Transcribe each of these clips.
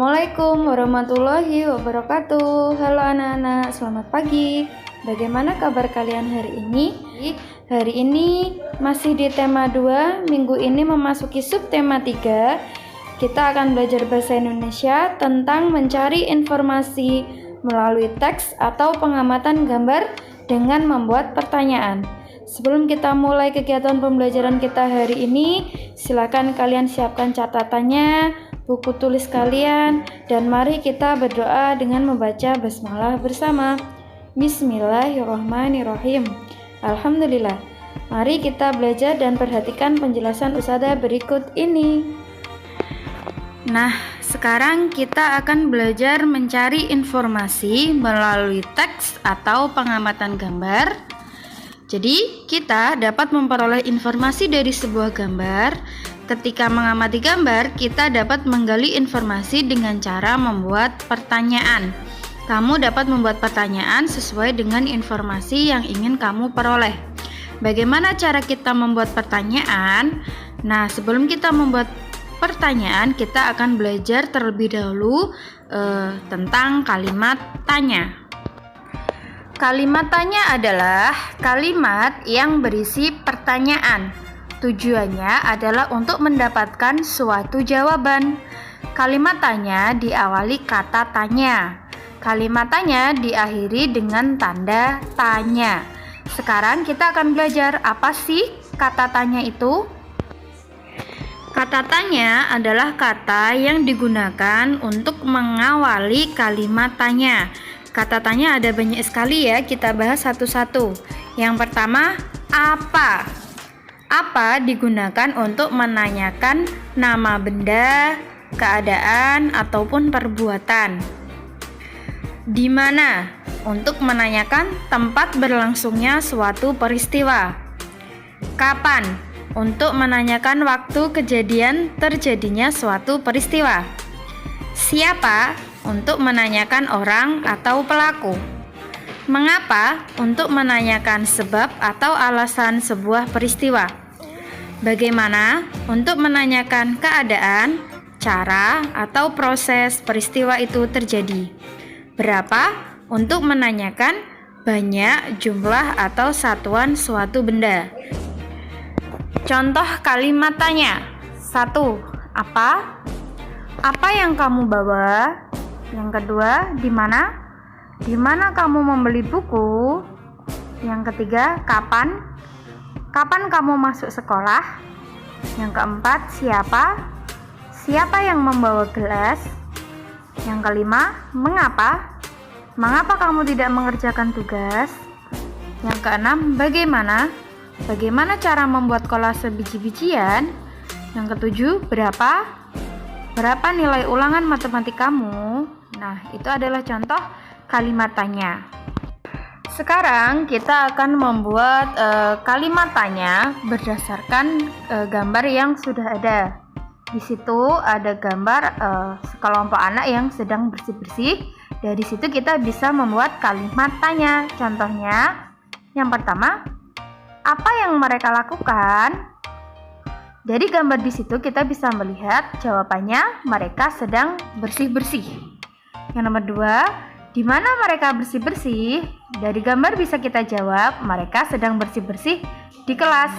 Assalamualaikum warahmatullahi wabarakatuh. Halo anak-anak, selamat pagi. Bagaimana kabar kalian hari ini? Hari ini masih di tema 2, minggu ini memasuki subtema 3. Kita akan belajar bahasa Indonesia tentang mencari informasi melalui teks atau pengamatan gambar dengan membuat pertanyaan. Sebelum kita mulai kegiatan pembelajaran kita hari ini, silakan kalian siapkan catatannya, buku tulis kalian, dan mari kita berdoa dengan membaca basmalah bersama. Bismillahirrahmanirrahim. Alhamdulillah. Mari kita belajar dan perhatikan penjelasan Ustadzah berikut ini. Nah, sekarang kita akan belajar mencari informasi melalui teks atau pengamatan gambar. Jadi, kita dapat memperoleh informasi dari sebuah gambar. Ketika mengamati gambar, kita dapat menggali informasi dengan cara membuat pertanyaan. Kamu dapat membuat pertanyaan sesuai dengan informasi yang ingin kamu peroleh. Bagaimana cara kita membuat pertanyaan? Nah, sebelum kita membuat pertanyaan, kita akan belajar terlebih dahulu tentang kalimat tanya. Kalimat tanya adalah kalimat yang berisi pertanyaan. Tujuannya adalah untuk mendapatkan suatu jawaban. Kalimat tanya diawali kata tanya. Kalimat tanya diakhiri dengan tanda tanya. Sekarang kita akan belajar apa sih kata tanya itu? Kata tanya adalah kata yang digunakan untuk mengawali kalimat tanya. Kata tanya ada banyak sekali ya, kita bahas satu-satu. Yang pertama, apa? Apa digunakan untuk menanyakan nama benda, keadaan, ataupun perbuatan. Di mana? Untuk menanyakan tempat berlangsungnya suatu peristiwa. Kapan? Untuk menanyakan waktu kejadian terjadinya suatu peristiwa. Siapa? Untuk menanyakan orang atau pelaku. Mengapa? Untuk menanyakan sebab atau alasan sebuah peristiwa. Bagaimana? Untuk menanyakan keadaan, cara, atau proses peristiwa itu terjadi. Berapa? Untuk menanyakan banyak, jumlah, atau satuan suatu benda. Contoh kalimat tanya. 1. Apa? Apa yang kamu bawa? Yang kedua, di mana? Di mana kamu membeli buku? Yang ketiga, kapan? Kapan kamu masuk sekolah? Yang keempat, siapa? Siapa yang membawa gelas? Yang kelima, mengapa? Mengapa kamu tidak mengerjakan tugas? Yang keenam, bagaimana? Bagaimana cara membuat kolase biji-bijian? Yang ketujuh, berapa? Berapa nilai ulangan matematik kamu? Nah, itu adalah contoh kalimat tanya. Sekarang kita akan membuat kalimat tanya berdasarkan gambar yang sudah ada. Di situ ada gambar sekelompok anak yang sedang bersih-bersih. Dari situ kita bisa membuat kalimat tanya. Contohnya, yang pertama, apa yang mereka lakukan? Dari gambar di situ kita bisa melihat jawabannya mereka sedang bersih-bersih. Yang nomor 2, di mana mereka bersih-bersih? Dari gambar bisa kita jawab, mereka sedang bersih-bersih di kelas.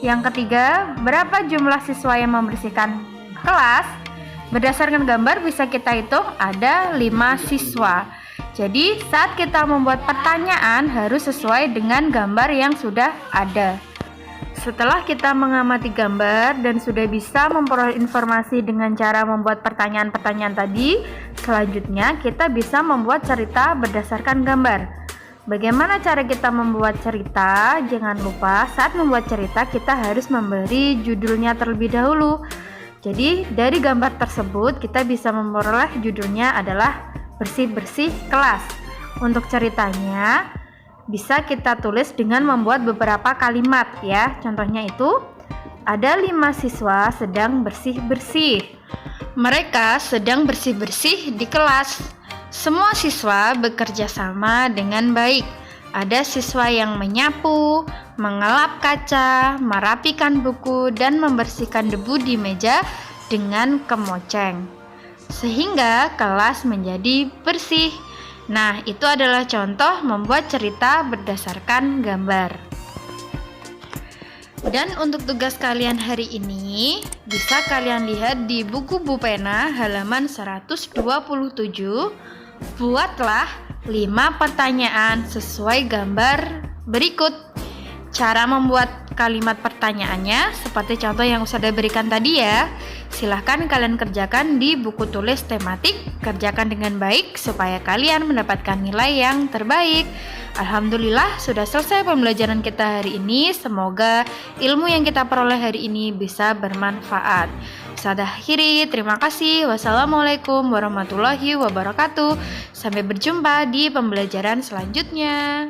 Yang ketiga, berapa jumlah siswa yang membersihkan kelas? Berdasarkan gambar bisa kita hitung ada 5 siswa. Jadi, saat kita membuat pertanyaan harus sesuai dengan gambar yang sudah ada. Setelah kita mengamati gambar dan sudah bisa memperoleh informasi dengan cara membuat pertanyaan-pertanyaan tadi, selanjutnya kita bisa membuat cerita berdasarkan gambar. Bagaimana cara kita membuat cerita? Jangan lupa saat membuat cerita kita harus memberi judulnya terlebih dahulu. Jadi dari gambar tersebut kita bisa memperoleh judulnya adalah bersih-bersih kelas. Untuk ceritanya bisa kita tulis dengan membuat beberapa kalimat ya. Contohnya itu, ada 5 siswa sedang bersih-bersih. Mereka sedang bersih-bersih di kelas. Semua siswa bekerja sama dengan baik. Ada siswa yang menyapu, mengelap kaca, merapikan buku, dan membersihkan debu di meja dengan kemoceng. sehingga kelas menjadi bersih. Nah, itu adalah contoh membuat cerita berdasarkan gambar. Dan untuk tugas kalian hari ini, bisa kalian lihat di buku Bu Pena halaman 127. Buatlah 5 pertanyaan sesuai gambar berikut. Cara membuat kalimat pertanyaannya seperti contoh yang Ustazah berikan tadi ya. Silahkan kalian kerjakan di buku tulis tematik. Kerjakan dengan baik supaya kalian mendapatkan nilai yang terbaik. Alhamdulillah sudah selesai pembelajaran kita hari ini. Semoga ilmu yang kita peroleh hari ini bisa bermanfaat. Ustazah akhiri, terima kasih. Wassalamualaikum warahmatullahi wabarakatuh. Sampai berjumpa di pembelajaran selanjutnya.